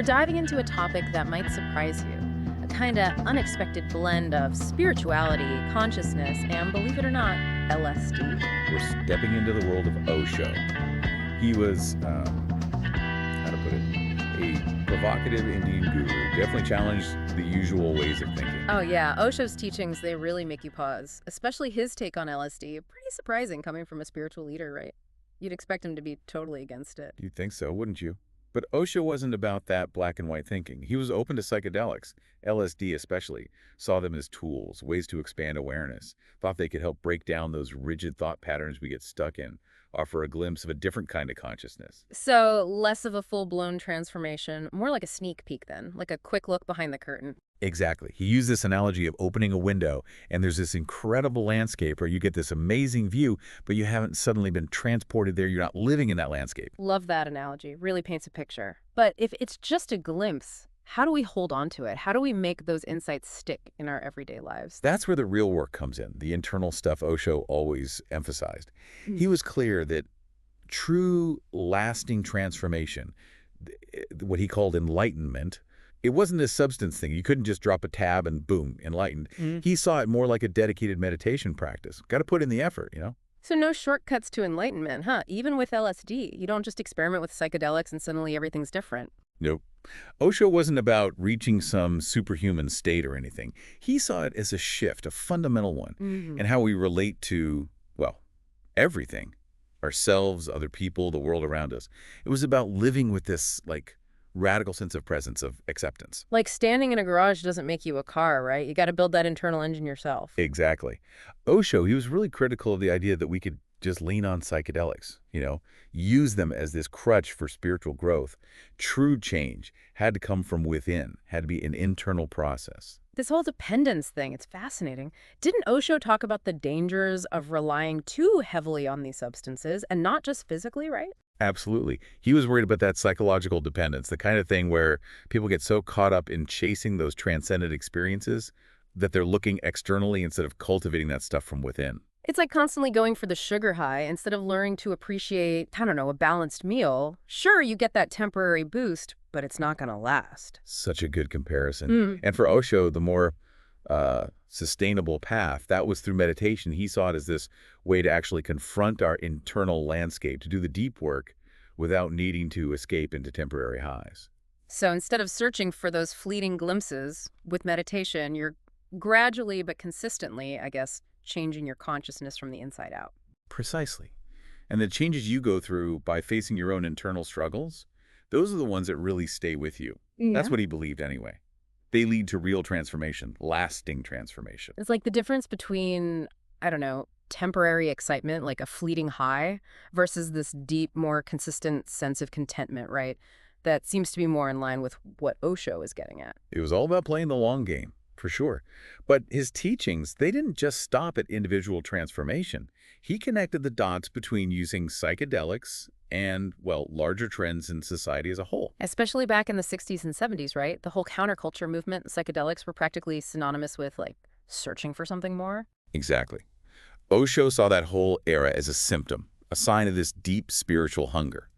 We're diving into a topic that might surprise you. A kind of unexpected blend of spirituality, consciousness, and believe it or not, LSD. We're stepping into the world of Osho. He was, how to put it, a provocative Indian guru. Definitely challenged the usual ways of thinking. Oh yeah, Osho's teachings, they really make you pause. Especially his take on LSD. Pretty surprising coming from a spiritual leader, right? You'd expect him to be totally against it. You'd think so, wouldn't you? But Osho wasn't about that black and white thinking. He was open to psychedelics, LSD especially, saw them as tools, ways to expand awareness, thought they could help break down those rigid thought patterns we get stuck in, offer a glimpse of a different kind of consciousness. So, less of a full-blown transformation, more like a sneak peek then, like a quick look behind the curtain. Exactly. He used this analogy of opening a window, and there's this incredible landscape where you get this amazing view, but you haven't suddenly been transported there. You're not living in that landscape. Love that analogy. Really paints a picture. But if it's just a glimpse, how do we hold on to it? How do we make those insights stick in our everyday lives? That's where the real work comes in, the internal stuff Osho always emphasized. He was clear that true, lasting transformation, what he called enlightenment, it wasn't a substance thing. You couldn't just drop a tab and boom, enlightened. He saw it more like a dedicated meditation practice. Got to put in the effort. So no shortcuts to enlightenment, huh? Even with LSD, you don't just experiment with psychedelics and suddenly everything's different. Nope. Osho wasn't about reaching some superhuman state or anything. He saw it as a shift, a fundamental one, in how we relate to, well, everything. Ourselves, other people, the world around us. It was about living with this, radical sense of presence, of acceptance. Like standing in a garage doesn't make you a car, right? You got to build that internal engine yourself. Exactly. Osho, he was really critical of the idea that we could just lean on psychedelics, use them as this crutch for spiritual growth. True change had to come from within, had to be an internal process. This whole dependence thing, it's fascinating. Didn't Osho talk about the dangers of relying too heavily on these substances and not just physically, right? Absolutely. He was worried about that psychological dependence, the kind of thing where people get so caught up in chasing those transcendent experiences that they're looking externally instead of cultivating that stuff from within. It's like constantly going for the sugar high instead of learning to appreciate, I don't know, a balanced meal. Sure, you get that temporary boost, but it's not going to last. Such a good comparison. And for Osho, the more sustainable path, that was through meditation. He saw it as this way to actually confront our internal landscape, to do the deep work without needing to escape into temporary highs. So instead of searching for those fleeting glimpses, with meditation, you're gradually but consistently, I guess, changing your consciousness from the inside out. Precisely. And the changes you go through by facing your own internal struggles, those are the ones that really stay with you. Yeah. That's what he believed anyway. They lead to real transformation, lasting transformation. It's like the difference between, I don't know, temporary excitement, like a fleeting high, versus this deep, more consistent sense of contentment, right? That seems to be more in line with what Osho is getting at. It was all about playing the long game, for sure. But his teachings, they didn't just stop at individual transformation. He connected the dots between using psychedelics and, well, larger trends in society as a whole. Especially back in the 60s and 70s, right? The whole counterculture movement, psychedelics were practically synonymous with, searching for something more. Exactly. Osho saw that whole era as a symptom, a sign of this deep spiritual hunger.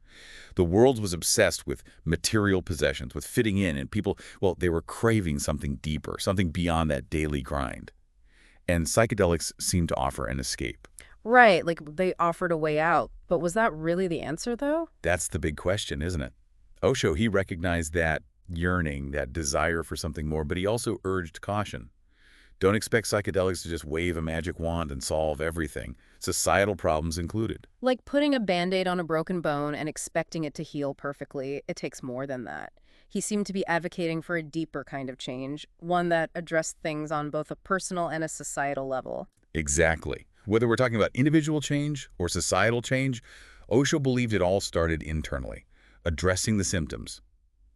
The world was obsessed with material possessions, with fitting in, and people, well, they were craving something deeper, something beyond that daily grind. And psychedelics seemed to offer an escape. Right, like they offered a way out. But was that really the answer, though? That's the big question, isn't it? Osho, he recognized that yearning, that desire for something more, but he also urged caution. Don't expect psychedelics to just wave a magic wand and solve everything, societal problems included. Like putting a Band-Aid on a broken bone and expecting it to heal perfectly, it takes more than that. He seemed to be advocating for a deeper kind of change, one that addressed things on both a personal and a societal level. Exactly. Whether we're talking about individual change or societal change, Osho believed it all started internally, addressing the symptoms.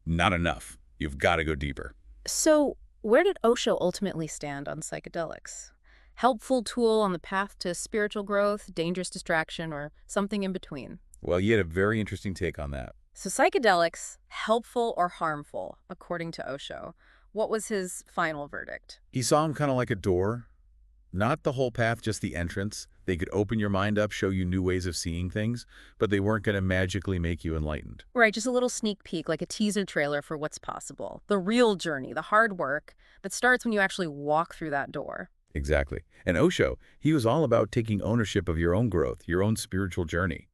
Not enough. You've got to go deeper. So, where did Osho ultimately stand on psychedelics? Helpful tool on the path to spiritual growth, dangerous distraction, or something in between? Well, you had a very interesting take on that. So psychedelics, helpful or harmful, according to Osho? What was his final verdict? He saw them kind of like a door. Not the whole path, just the entrance. They could open your mind up, show you new ways of seeing things, but they weren't going to magically make you enlightened. Right, just a little sneak peek, like a teaser trailer for what's possible. The real journey, the hard work that starts when you actually walk through that door. Exactly. And Osho, he was all about taking ownership of your own growth, your own spiritual journey.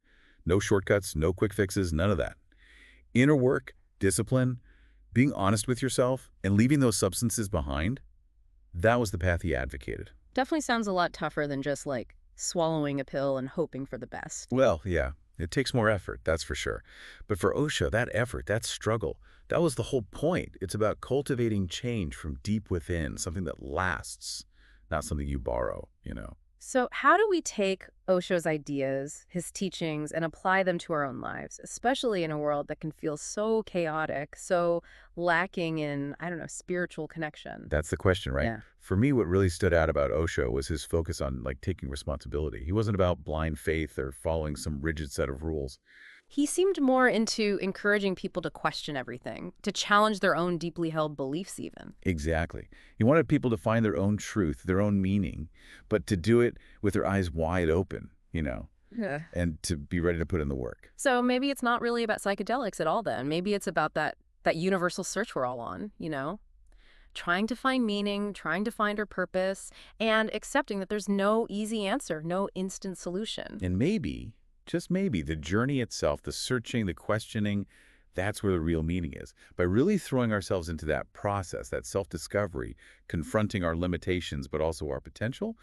No shortcuts, no quick fixes, none of that. Inner work, discipline, being honest with yourself, and leaving those substances behind, that was the path he advocated. Definitely sounds a lot tougher than just like swallowing a pill and hoping for the best. Well, yeah, it takes more effort, that's for sure. But for Osho, that effort, that struggle, that was the whole point. It's about cultivating change from deep within, something that lasts, not something you borrow. So, how do we take Osho's ideas, his teachings, and apply them to our own lives, especially in a world that can feel so chaotic, so lacking in, I don't know, spiritual connection? That's the question, right? Yeah. For me, what really stood out about Osho was his focus on taking responsibility. He wasn't about blind faith or following some rigid set of rules. He seemed more into encouraging people to question everything, to challenge their own deeply held beliefs, even. Exactly. He wanted people to find their own truth, their own meaning, but to do it with their eyes wide open, Yeah. and to be ready to put in the work. So maybe it's not really about psychedelics at all then. Maybe it's about that universal search we're all on. Trying to find meaning, trying to find our purpose, and accepting that there's no easy answer, no instant solution. And maybe, just maybe, the journey itself, the searching, the questioning, that's where the real meaning is. By really throwing ourselves into that process, that self-discovery, confronting our limitations, but also our potential,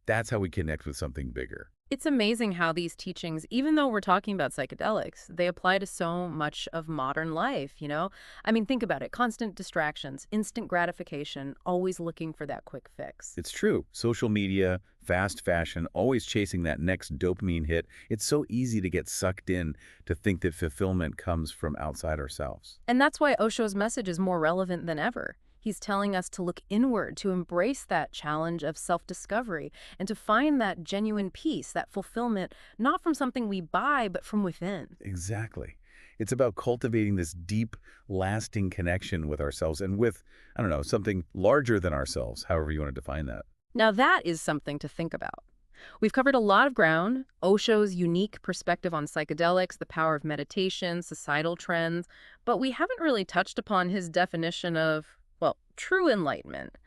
that's how we connect with something bigger. It's amazing how these teachings, even though we're talking about psychedelics, they apply to so much of modern life. I mean, think about it. Constant distractions, instant gratification, always looking for that quick fix. It's true. Social media, fast fashion, always chasing that next dopamine hit. It's so easy to get sucked in to think that fulfillment comes from outside ourselves. And that's why Osho's message is more relevant than ever. He's telling us to look inward, to embrace that challenge of self-discovery, and to find that genuine peace, that fulfillment, not from something we buy, but from within. Exactly. It's about cultivating this deep, lasting connection with ourselves and with, I don't know, something larger than ourselves, however you want to define that. Now that is something to think about. We've covered a lot of ground: Osho's unique perspective on psychedelics, the power of meditation, societal trends, but we haven't really touched upon his definition of, well, true enlightenment.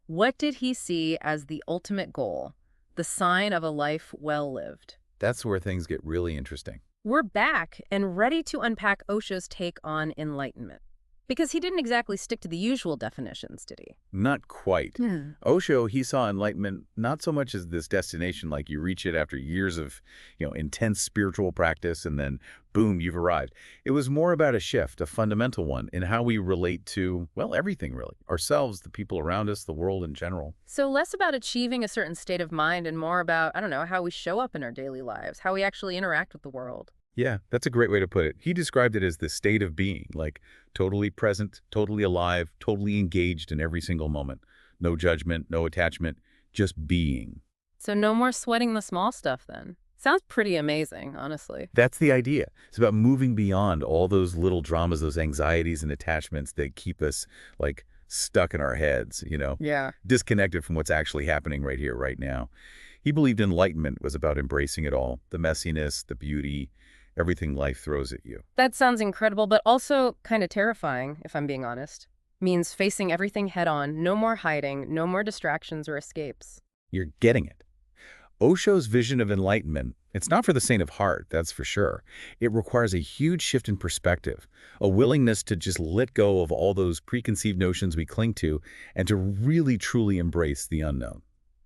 What did he see as the ultimate goal, the sign of a life well lived? That's where things get really interesting. We're back and ready to unpack Osho's take on enlightenment. Because he didn't exactly stick to the usual definitions, did he? Not quite. Hmm. Osho, he saw enlightenment not so much as this destination, like you reach it after years of, intense spiritual practice and then boom, you've arrived. It was more about a shift, a fundamental one, in how we relate to, well, everything really. Ourselves, the people around us, the world in general. So less about achieving a certain state of mind and more about, I don't know, how we show up in our daily lives, how we actually interact with the world. Yeah, that's a great way to put it. He described it as the state of being, like totally present, totally alive, totally engaged in every single moment. No judgment, no attachment, just being. So no more sweating the small stuff then. Sounds pretty amazing, honestly. That's the idea. It's about moving beyond all those little dramas, those anxieties and attachments that keep us stuck in our heads, Yeah. disconnected from what's actually happening right here, right now. He believed enlightenment was about embracing it all, the messiness, the beauty, everything life throws at you. That sounds incredible, but also kind of terrifying, if I'm being honest. Means facing everything head on, no more hiding, no more distractions or escapes. You're getting it. Osho's vision of enlightenment, it's not for the faint of heart, that's for sure. It requires a huge shift in perspective, a willingness to just let go of all those preconceived notions we cling to and to really truly embrace the unknown.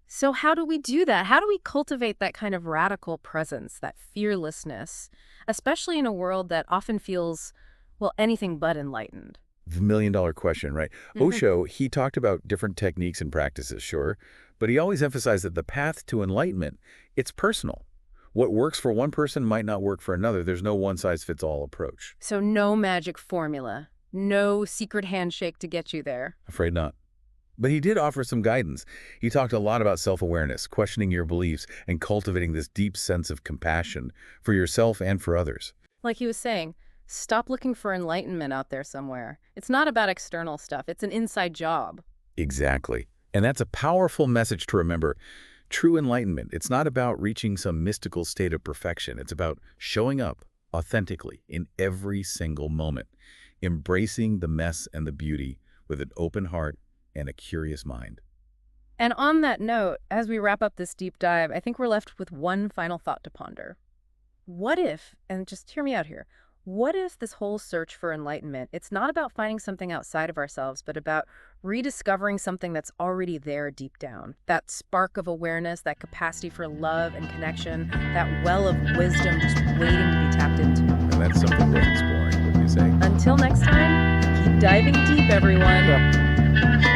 So how do we do that? How do we cultivate that kind of radical presence, that fearlessness, especially in a world that often feels, well, anything but enlightened? The million-dollar question, right? Osho, he talked about different techniques and practices, sure, but he always emphasized that the path to enlightenment, it's personal. What works for one person might not work for another. There's no one-size-fits-all approach. So no magic formula, no secret handshake to get you there. Afraid not. But he did offer some guidance. He talked a lot about self-awareness, questioning your beliefs, and cultivating this deep sense of compassion for yourself and for others. Like he was saying, stop looking for enlightenment out there somewhere. It's not about external stuff. It's an inside job. Exactly. And that's a powerful message to remember. True enlightenment, it's not about reaching some mystical state of perfection. It's about showing up authentically in every single moment, embracing the mess and the beauty with an open heart and a curious mind. And on that note, as we wrap up this deep dive, I think we're left with one final thought to ponder. What if, and just hear me out here, what if this whole search for enlightenment, it's not about finding something outside of ourselves, but about rediscovering something that's already there deep down? That spark of awareness, that capacity for love and connection, that well of wisdom just waiting to be tapped into. And that's something worth exploring, wouldn't you say? Until next time, keep diving deep, everyone. Yeah.